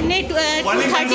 NA232.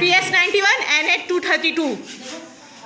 PS91 NA232.